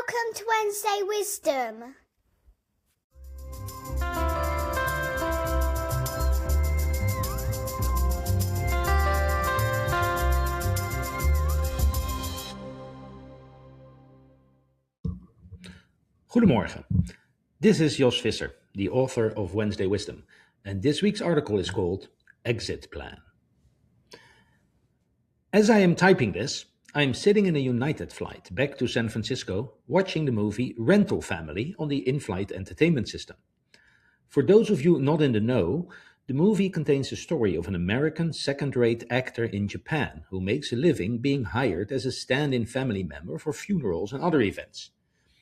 Welcome to Wednesday Wisdom. Goedemorgen. This is Jos Visser, the author of Wednesday Wisdom, and this week's article is called Exit Plan. As I am typing this, I am sitting in a United flight back to San Francisco watching the movie Rental Family on the in-flight entertainment system. For those of you not in the know, the movie contains the story of an American second-rate actor in Japan who makes a living being hired as a stand-in family member for funerals and other events.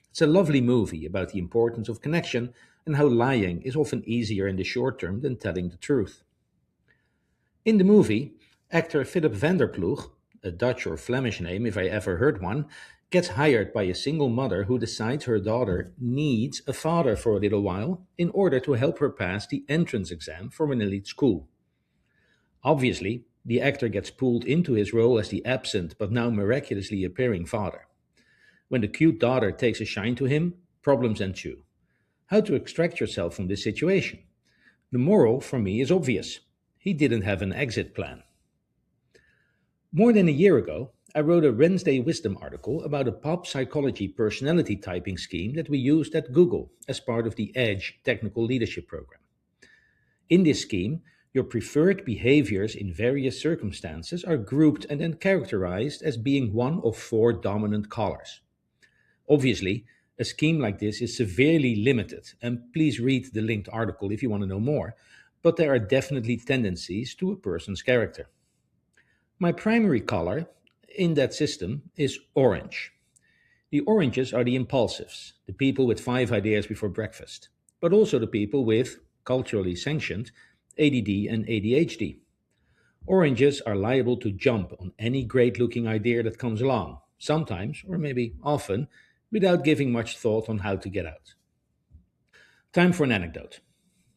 It's a lovely movie about the importance of connection and how lying is often easier in the short term than telling the truth. In the movie, actor Philip Vanderploeg, a Dutch or Flemish name if I ever heard one, gets hired by a single mother who decides her daughter needs a father for a little while in order to help her pass the entrance exam for an elite school. Obviously, the actor gets pulled into his role as the absent but now miraculously appearing father. When the cute daughter takes a shine to him, problems ensue. How to extract yourself from this situation? The moral, for me, is obvious. He didn't have an exit plan. More than a year ago, I wrote a Wednesday Wisdom article about a pop psychology personality typing scheme that we used at Google as part of the EDGE technical leadership program. In this scheme, your preferred behaviors in various circumstances are grouped and then characterized as being one of 4 dominant colors. Obviously, a scheme like this is severely limited, and please read the linked article if you want to know more, but there are definitely tendencies to a person's character. My primary color in that system is orange. The oranges are the impulsives, the people with 5 ideas before breakfast, but also the people with, culturally sanctioned, ADD and ADHD. Oranges are liable to jump on any great-looking idea that comes along, sometimes, or maybe often, without giving much thought on how to get out. Time for an anecdote.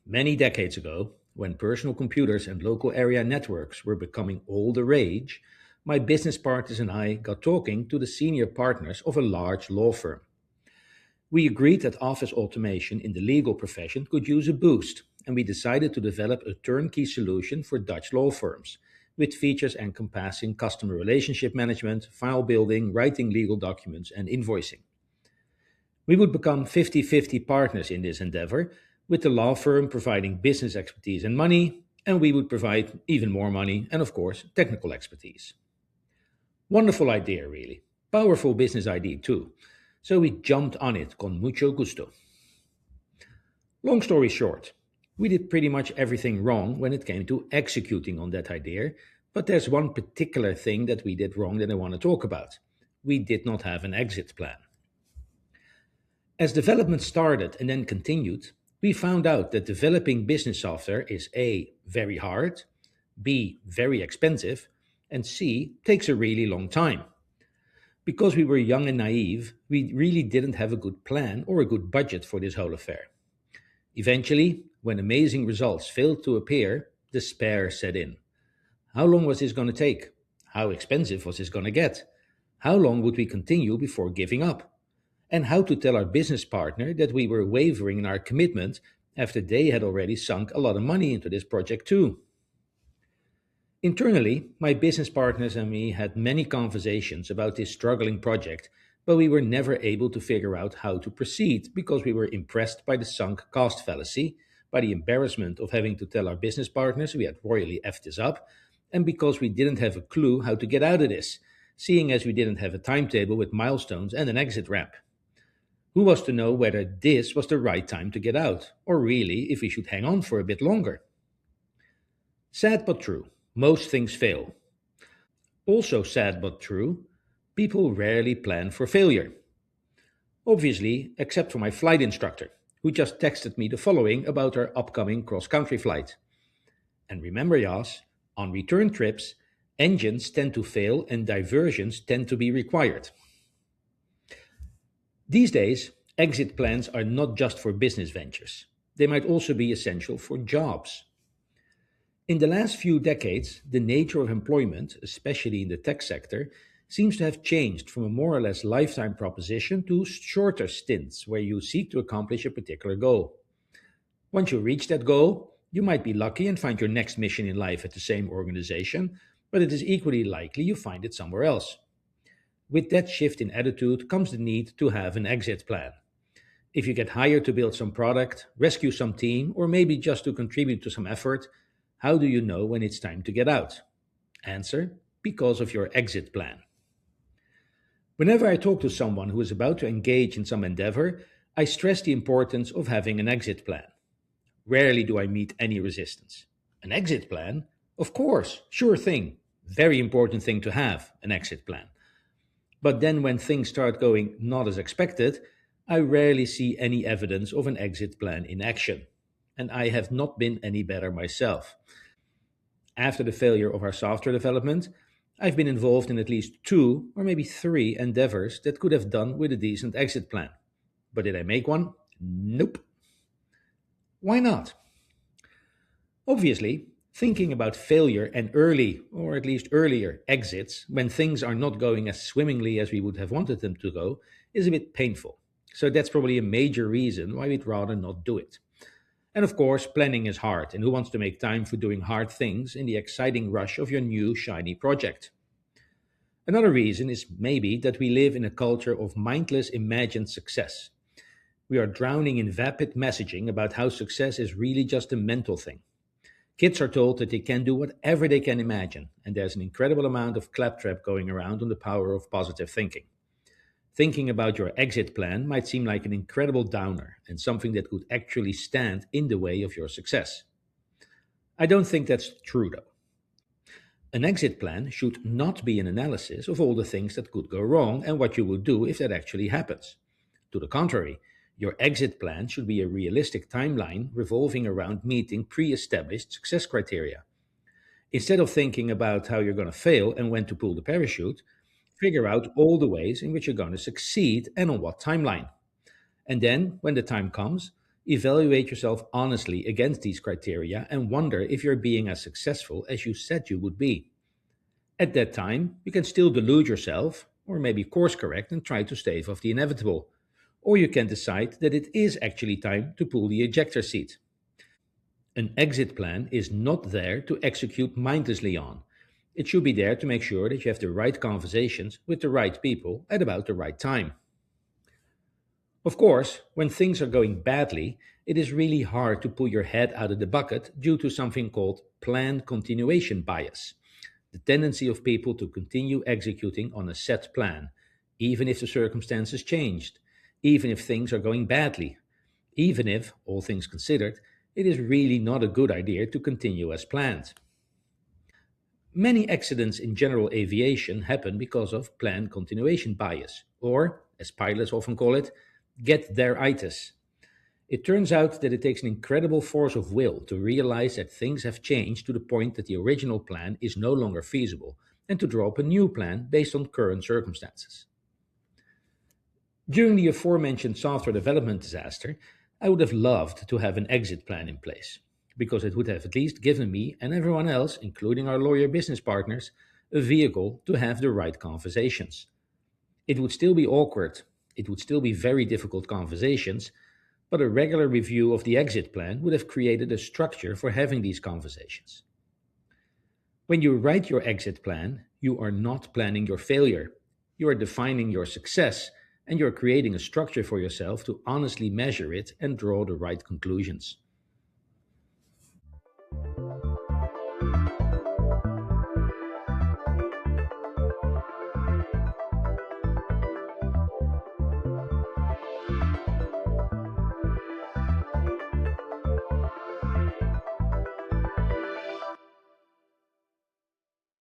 Many decades ago, when personal computers and local area networks were becoming all the rage, my business partners and I got talking to the senior partners of a large law firm. We agreed that office automation in the legal profession could use a boost, and we decided to develop a turnkey solution for Dutch law firms, with features encompassing customer relationship management, file building, writing legal documents, and invoicing. We would become 50-50 partners in this endeavor, with the law firm providing business expertise and money, and we would provide even more money and, of course, technical expertise. Wonderful idea, really. Powerful business idea, too. So we jumped on it con mucho gusto. Long story short, we did pretty much everything wrong when it came to executing on that idea, but there's one particular thing that we did wrong that I want to talk about. We did not have an exit plan. As development started and then continued, we found out that developing business software is A, very hard, B, very expensive, and C, takes a really long time. Because we were young and naive, we really didn't have a good plan or a good budget for this whole affair. Eventually, when amazing results failed to appear, despair set in. How long was this going to take? How expensive was this going to get? How long would we continue before giving up? And how to tell our business partner that we were wavering in our commitment after they had already sunk a lot of money into this project too. Internally, my business partners and me had many conversations about this struggling project, but we were never able to figure out how to proceed because we were impressed by the sunk cost fallacy, by the embarrassment of having to tell our business partners we had royally effed this up, and because we didn't have a clue how to get out of this, seeing as we didn't have a timetable with milestones and an exit ramp. Who was to know whether this was the right time to get out, or really if we should hang on for a bit longer? Sad but true, most things fail. Also sad but true, people rarely plan for failure. Obviously, except for my flight instructor, who just texted me the following about our upcoming cross-country flight. And remember, Jas, on return trips, engines tend to fail and diversions tend to be required. These days, exit plans are not just for business ventures. They might also be essential for jobs. In the last few decades, the nature of employment, especially in the tech sector, seems to have changed from a more or less lifetime proposition to shorter stints where you seek to accomplish a particular goal. Once you reach that goal, you might be lucky and find your next mission in life at the same organization, but it is equally likely you find it somewhere else. With that shift in attitude comes the need to have an exit plan. If you get hired to build some product, rescue some team, or maybe just to contribute to some effort, how do you know when it's time to get out? Answer: because of your exit plan. Whenever I talk to someone who is about to engage in some endeavor, I stress the importance of having an exit plan. Rarely do I meet any resistance. An exit plan? Of course, sure thing. Very important thing to have, an exit plan. But then when things start going not as expected, I rarely see any evidence of an exit plan in action. And I have not been any better myself. After the failure of our software development, I've been involved in at least two or maybe three endeavors that could have done with a decent exit plan. But did I make one? Nope. Why not? Obviously, thinking about failure and early, or at least earlier, exits when things are not going as swimmingly as we would have wanted them to go is a bit painful. So that's probably a major reason why we'd rather not do it. And of course, planning is hard, and who wants to make time for doing hard things in the exciting rush of your new shiny project? Another reason is maybe that we live in a culture of mindless imagined success. We are drowning in vapid messaging about how success is really just a mental thing. Kids are told that they can do whatever they can imagine, and there's an incredible amount of claptrap going around on the power of positive thinking. Thinking about your exit plan might seem like an incredible downer and something that could actually stand in the way of your success. I don't think that's true, though. An exit plan should not be an analysis of all the things that could go wrong and what you would do if that actually happens. To the contrary, your exit plan should be a realistic timeline revolving around meeting pre established success criteria. Instead of thinking about how you're going to fail and when to pull the parachute, figure out all the ways in which you're going to succeed and on what timeline. And then, when the time comes, evaluate yourself honestly against these criteria and wonder if you're being as successful as you said you would be. At that time, you can still delude yourself, or maybe course correct and try to stave off the inevitable. Or you can decide that it is actually time to pull the ejector seat. An exit plan is not there to execute mindlessly on. It should be there to make sure that you have the right conversations with the right people at about the right time. Of course, when things are going badly, it is really hard to pull your head out of the bucket due to something called plan continuation bias, the tendency of people to continue executing on a set plan, even if the circumstances changed, even if things are going badly, even if, all things considered, it is really not a good idea to continue as planned. Many accidents in general aviation happen because of plan continuation bias, or, as pilots often call it, get there-itis. It turns out that it takes an incredible force of will to realize that things have changed to the point that the original plan is no longer feasible, and to draw up a new plan based on current circumstances. During the aforementioned software development disaster, I would have loved to have an exit plan in place, because it would have at least given me and everyone else, including our lawyer business partners, a vehicle to have the right conversations. It would still be awkward, it would still be very difficult conversations, but a regular review of the exit plan would have created a structure for having these conversations. When you write your exit plan, you are not planning your failure. You are defining your success, and you're creating a structure for yourself to honestly measure it and draw the right conclusions.